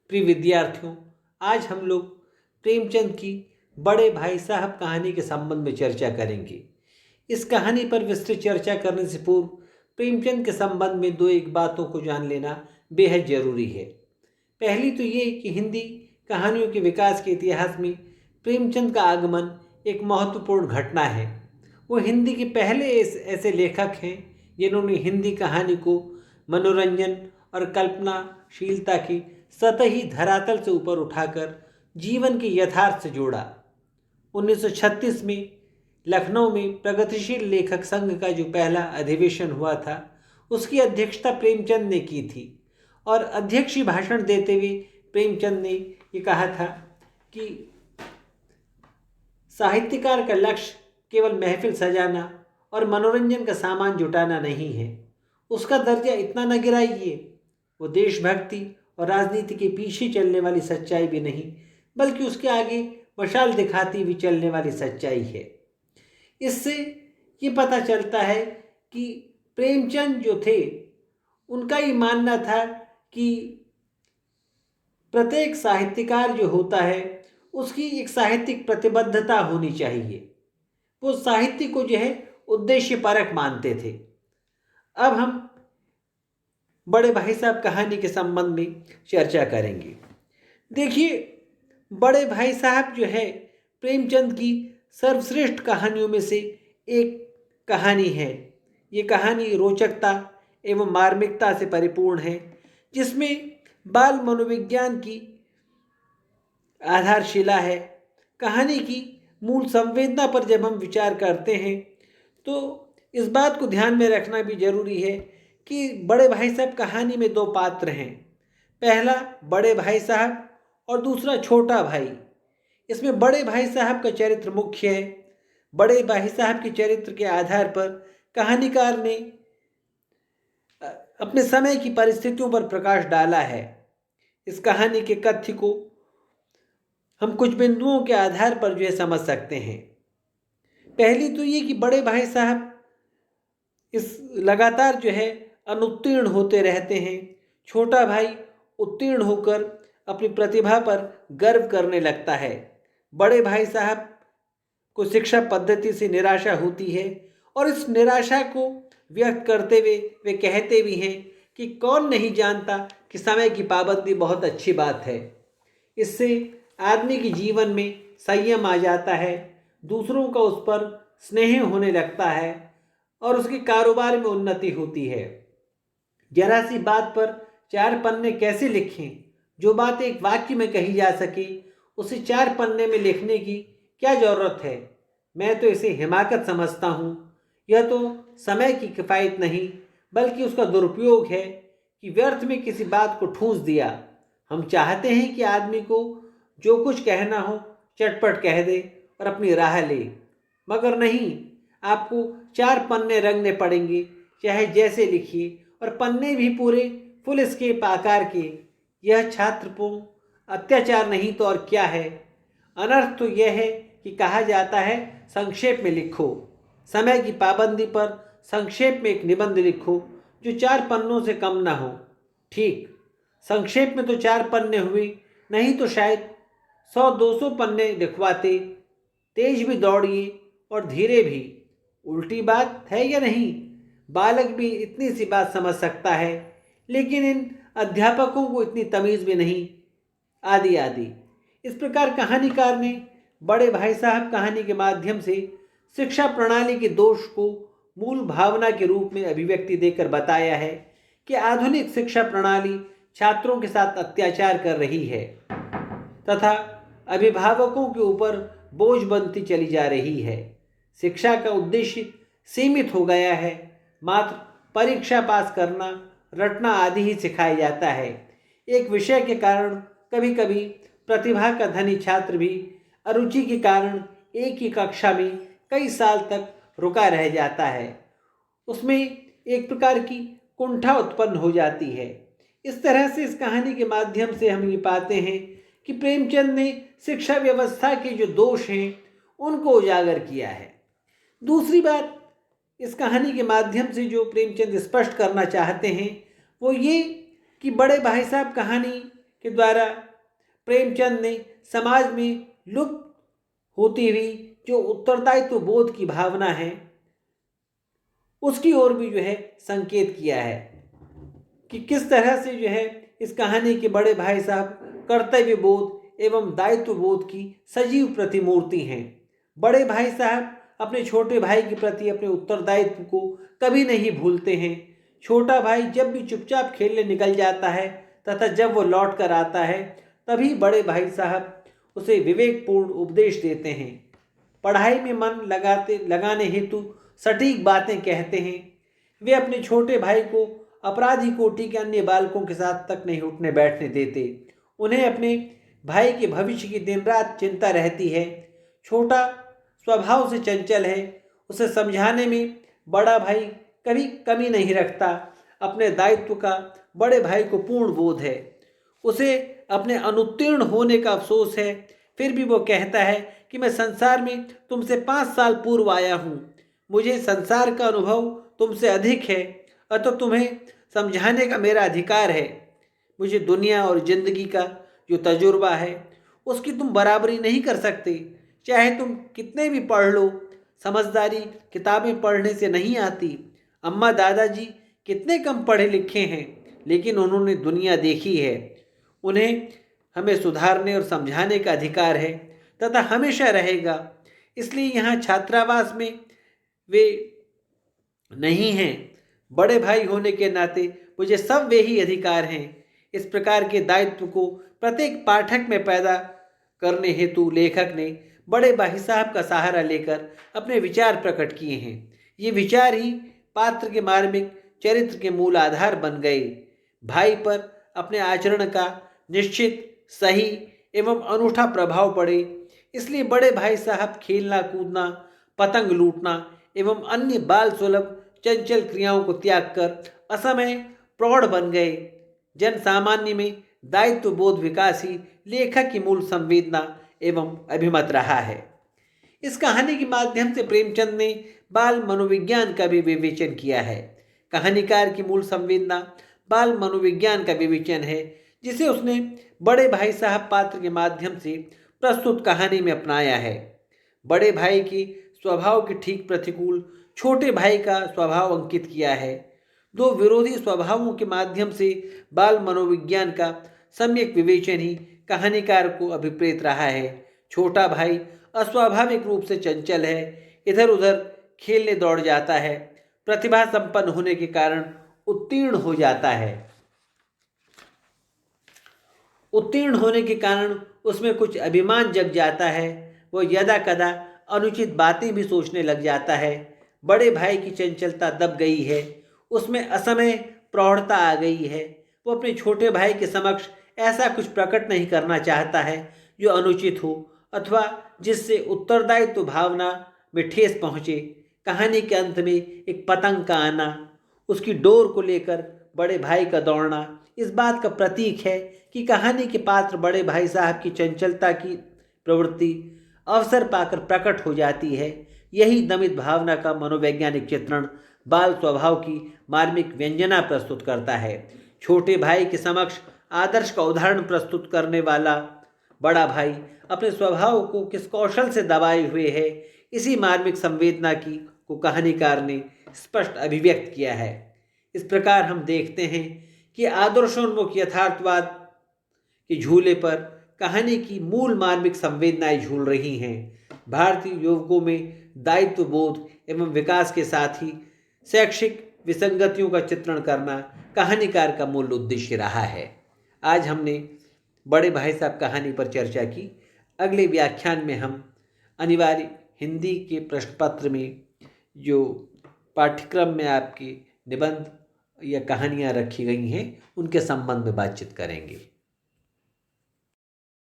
प्रिय विद्यार्थियों, आज हम लोग प्रेमचंद की बड़े भाई साहब कहानी के संबंध में चर्चा करेंगे। इस कहानी पर विस्तृत चर्चा करने से पूर्व प्रेमचंद के संबंध में दो एक बातों को जान लेना बेहद जरूरी है। पहली तो ये कि हिंदी कहानियों के विकास के इतिहास में प्रेमचंद का आगमन एक महत्वपूर्ण घटना है। वो हिंदी के पहले ऐसे लेखक हैं जिन्होंने हिंदी कहानी को मनोरंजन और कल्पनाशीलता की सतही धरातल से ऊपर उठाकर जीवन के यथार्थ से जोड़ा। 1936 में लखनऊ में प्रगतिशील लेखक संघ का जो पहला अधिवेशन हुआ था, उसकी अध्यक्षता प्रेमचंद ने की थी और अध्यक्षीय भाषण देते हुए प्रेमचंद ने ये कहा था कि साहित्यकार का लक्ष्य केवल महफिल सजाना और मनोरंजन का सामान जुटाना नहीं है। उसका दर्जा इतना न गिराइए। वो देशभक्ति और राजनीति के पीछे चलने वाली सच्चाई भी नहीं, बल्कि उसके आगे मशाल दिखाती हुई चलने वाली सच्चाई है। इससे ये पता चलता है कि प्रेमचंद जो थे, उनका ये मानना था कि प्रत्येक साहित्यकार जो होता है उसकी एक साहित्यिक प्रतिबद्धता होनी चाहिए। वो साहित्य को जो है उद्देश्य परक मानते थे। अब हम बड़े भाई साहब कहानी के संबंध में चर्चा करेंगे। देखिए, बड़े भाई साहब जो है प्रेमचंद की सर्वश्रेष्ठ कहानियों में से एक कहानी है। ये कहानी रोचकता एवं मार्मिकता से परिपूर्ण है, जिसमें बाल मनोविज्ञान की आधारशिला है। कहानी की मूल संवेदना पर जब हम विचार करते हैं तो इस बात को ध्यान में रखना भी जरूरी है कि बड़े भाई साहब कहानी में दो पात्र हैं। पहला बड़े भाई साहब और दूसरा छोटा भाई। इसमें बड़े भाई साहब का चरित्र मुख्य है। बड़े भाई साहब के चरित्र के आधार पर कहानीकार ने अपने समय की परिस्थितियों पर प्रकाश डाला है। इस कहानी के कथ्य को हम कुछ बिंदुओं के आधार पर जो है समझ सकते हैं। पहली तो ये कि बड़े भाई साहब इस लगातार जो है अनुत्तीर्ण होते रहते हैं। छोटा भाई उत्तीर्ण होकर अपनी प्रतिभा पर गर्व करने लगता है। बड़े भाई साहब को शिक्षा पद्धति से निराशा होती है और इस निराशा को व्यक्त करते हुए वे कहते भी हैं कि कौन नहीं जानता कि समय की पाबंदी बहुत अच्छी बात है। इससे आदमी के जीवन में संयम आ जाता है, दूसरों का उस पर स्नेह होने लगता है और उसके कारोबार में उन्नति होती है। जरा सी बात पर 4 पन्ने कैसे लिखें? जो बात एक वाक्य में कही जा सके उसे 4 पन्ने में लिखने की क्या जरूरत है? मैं तो इसे हिमाकत समझता हूँ। यह तो समय की किफ़ायत नहीं, बल्कि उसका दुरुपयोग है कि व्यर्थ में किसी बात को ठूंस दिया। हम चाहते हैं कि आदमी को जो कुछ कहना हो चटपट कह दे और अपनी राह ले, मगर नहीं, आपको 4 पन्ने रंगने पड़ेंगे, चाहे जैसे लिखिए, और पन्ने भी पूरे फुल स्केप आकार के। यह छात्र पर अत्याचार नहीं तो और क्या है? अनर्थ तो यह है कि कहा जाता है संक्षेप में लिखो। समय की पाबंदी पर संक्षेप में एक निबंध लिखो जो 4 पन्नों से कम ना हो। ठीक, संक्षेप में तो 4 पन्ने हुए, नहीं तो शायद 100-200 पन्ने लिखवाते। तेज भी दौड़िए और धीरे भी। उल्टी बात है या नहीं? बालक भी इतनी सी बात समझ सकता है, लेकिन इन अध्यापकों को इतनी तमीज़ भी नहीं, आदि आदि। इस प्रकार कहानीकार ने बड़े भाई साहब कहानी के माध्यम से शिक्षा प्रणाली के दोष को मूल भावना के रूप में अभिव्यक्ति देकर बताया है कि आधुनिक शिक्षा प्रणाली छात्रों के साथ अत्याचार कर रही है तथा अभिभावकों के ऊपर बोझ बनती चली जा रही है। शिक्षा का उद्देश्य सीमित हो गया है। मात्र परीक्षा पास करना, रटना आदि ही सिखाया जाता है। एक विषय के कारण कभी कभी प्रतिभा का धनी छात्र भी अरुचि के कारण एक ही कक्षा में कई साल तक रुका रह जाता है। उसमें एक प्रकार की कुंठा उत्पन्न हो जाती है। इस तरह से इस कहानी के माध्यम से हम ये पाते हैं कि प्रेमचंद ने शिक्षा व्यवस्था के जो दोष हैं उनको उजागर किया है। दूसरी बात, इस कहानी के माध्यम से जो प्रेमचंद स्पष्ट करना चाहते हैं वो ये कि बड़े भाई साहब कहानी के द्वारा प्रेमचंद ने समाज में लुप्त होती हुई जो उत्तरदायित्व बोध की भावना है उसकी ओर भी संकेत किया है कि किस तरह से इस कहानी के बड़े भाई साहब कर्तव्य बोध एवं दायित्व बोध की सजीव प्रतिमूर्ति हैं। बड़े भाई साहब अपने छोटे भाई के प्रति अपने उत्तरदायित्व को कभी नहीं भूलते हैं। छोटा भाई जब भी चुपचाप खेलने निकल जाता है तथा जब वो लौट कर आता है तभी बड़े भाई साहब उसे विवेकपूर्ण उपदेश देते हैं। पढ़ाई में मन लगाने हेतु सटीक बातें कहते हैं। वे अपने छोटे भाई को अपराधी कोटि के अन्य बालकों के साथ तक नहीं उठने बैठने देते। उन्हें अपने भाई के भविष्य की दिन रात चिंता रहती है। छोटा स्वभाव से चंचल है, उसे समझाने में बड़ा भाई कभी कमी नहीं रखता। अपने दायित्व का बड़े भाई को पूर्ण बोध है। उसे अपने अनुत्तीर्ण होने का अफसोस है, फिर भी वो कहता है कि मैं संसार में तुमसे 5 साल पूर्व आया हूँ, मुझे संसार का अनुभव तुमसे अधिक है, अतः तुम्हें समझाने का मेरा अधिकार है। मुझे दुनिया और जिंदगी का जो तजुर्बा है उसकी तुम बराबरी नहीं कर सकते, चाहे तुम कितने भी पढ़ लो। समझदारी किताबें पढ़ने से नहीं आती। अम्मा दादाजी कितने कम पढ़े लिखे हैं, लेकिन उन्होंने दुनिया देखी है। उन्हें हमें सुधारने और समझाने का अधिकार है तथा हमेशा रहेगा। इसलिए यहाँ छात्रावास में वे नहीं हैं। बड़े भाई होने के नाते मुझे सब वे ही अधिकार हैं। इस प्रकार के दायित्व को प्रत्येक पाठक में पैदा करने हेतु लेखक ने बड़े भाई साहब का सहारा लेकर अपने विचार प्रकट किए हैं। ये विचार ही पात्र के मार्मिक चरित्र के मूल आधार बन गए। भाई पर अपने आचरण का निश्चित, सही एवं अनूठा प्रभाव पड़े, इसलिए बड़े भाई साहब खेलना कूदना, पतंग लूटना एवं अन्य बाल सुलभ चंचल क्रियाओं को त्याग कर असमय प्रौढ़ बन गए। जन सामान्य में दायित्व बोध विकास ही लेखक की मूल संवेदना एवं अभिमत रहा है। इस कहानी के माध्यम से प्रेमचंद ने बाल मनोविज्ञान का भी विवेचन किया है। कहानीकार की मूल संवेदना बाल मनोविज्ञान का विवेचन है, जिसे उसने बड़े भाई साहब पात्र के माध्यम से प्रस्तुत कहानी में अपनाया है। बड़े भाई की स्वभाव के ठीक प्रतिकूल छोटे भाई का स्वभाव अंकित किया है। दो विरोधी स्वभावों के माध्यम से बाल मनोविज्ञान का सम्यक विवेचन ही कहानीकार को अभिप्रेत रहा है। छोटा भाई अस्वाभाविक रूप से चंचल है, इधर उधर खेलने दौड़ जाता है, प्रतिभा संपन्न होने के कारण उत्तीर्ण हो जाता है। उत्तीर्ण होने के कारण उसमें कुछ अभिमान जग जाता है। वो यदा कदा अनुचित बातें भी सोचने लग जाता है। बड़े भाई की चंचलता दब गई है, उसमें असमय प्रौढ़ता आ गई है। वो अपने छोटे भाई के समक्ष ऐसा कुछ प्रकट नहीं करना चाहता है जो अनुचित हो अथवा जिससे उत्तरदायित्व भावना में ठेस पहुँचे। कहानी के अंत में एक पतंग का आना, उसकी डोर को लेकर बड़े भाई का दौड़ना इस बात का प्रतीक है कि कहानी के पात्र बड़े भाई साहब की चंचलता की प्रवृत्ति अवसर पाकर प्रकट हो जाती है। यही दमित भावना का मनोवैज्ञानिक चित्रण बाल स्वभाव की मार्मिक व्यंजना प्रस्तुत करता है। छोटे भाई के समक्ष आदर्श का उदाहरण प्रस्तुत करने वाला बड़ा भाई अपने स्वभाव को किस कौशल से दबाए हुए है, इसी मार्मिक संवेदना की को कहानीकार ने स्पष्ट अभिव्यक्त किया है। इस प्रकार हम देखते हैं कि आदर्शोन्मुख यथार्थवाद के झूले पर कहानी की मूल मार्मिक संवेदनाएं झूल रही हैं। भारतीय युवकों में दायित्व बोध एवं विकास के साथ ही शैक्षिक विसंगतियों का चित्रण करना कहानीकार का मूल उद्देश्य रहा है। आज हमने बड़े भाई साहब कहानी पर चर्चा की। अगले व्याख्यान में हम अनिवार्य हिंदी के प्रश्न पत्र में जो पाठ्यक्रम में आपके निबंध या कहानियाँ रखी गई हैं उनके संबंध में बातचीत करेंगे।